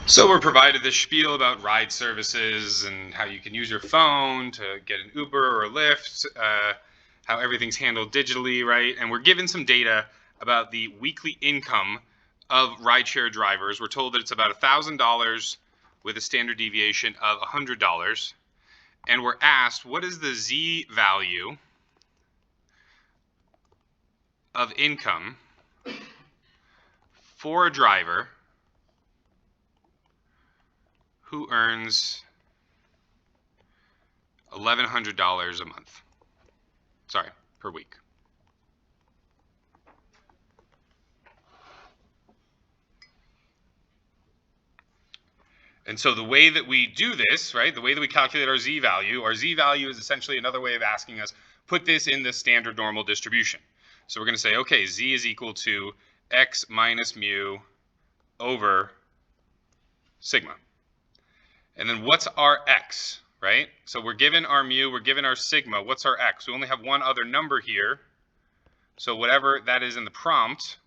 So we're provided this spiel about ride services and how you can use your phone to get an Uber or a Lyft, how everything's handled digitally, right? And we're given some data about the weekly income of rideshare drivers. We're told that it's about $1,000 with a standard deviation of $100. And we're asked, what is the Z value of income for a driver who earns $1,100 a month? Sorry, per week. And so the way that we do this, right, the way that we calculate our Z value is essentially another way of asking us, put this in the standard normal distribution. So we're going to say, okay, Z is equal to X minus mu over sigma. And then what's our X, right? So we're given our mu, we're given our sigma. What's our X? We only have one other number here. So whatever that is in the prompt,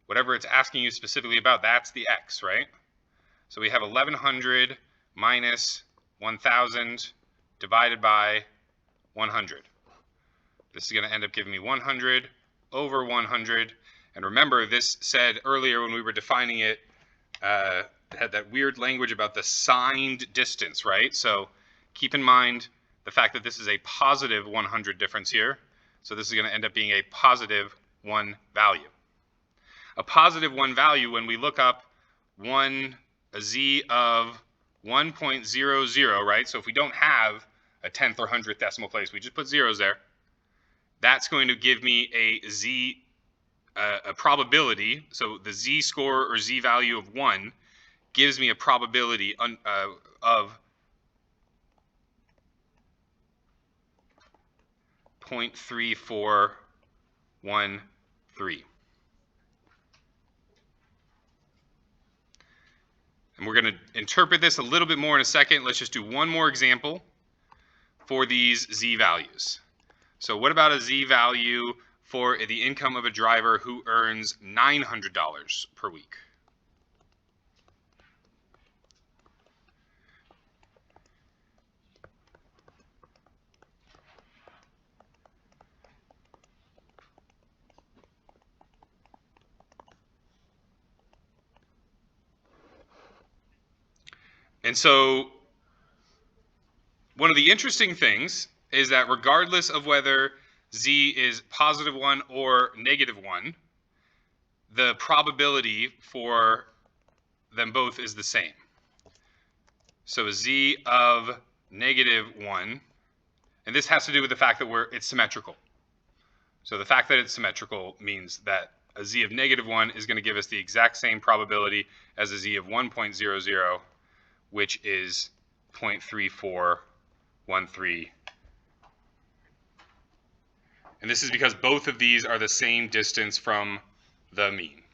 whatever it's asking you specifically about, that's the X, right? So we have 1,100 minus 1,000 divided by 100. This is going to end up giving me 100 over 100. And remember, this said earlier when we were defining it, had that weird language about the signed distance, right? So keep in mind the fact that this is a positive 100 difference here. So this is going to end up being a positive 1 value. A positive 1 value, when we look up a Z of 1.00, right? So if we don't have a 10th or 100th decimal place, we just put zeros there. That's going to give me a Z, a probability. So the Z score or Z value of 1 gives me a probability of 0.3413. And we're going to interpret this a little bit more in a second. Let's just do one more example for these Z values. So what about a Z value for the income of a driver who earns $900 per week? And so one of the interesting things is that regardless of whether Z is positive 1 or negative 1, the probability for them both is the same. So a Z of negative 1, and this has to do with the fact that it's symmetrical. So the fact that it's symmetrical means that a Z of negative 1 is going to give us the exact same probability as a Z of 1.00, which is 0.3413. And this is because both of these are the same distance from the mean.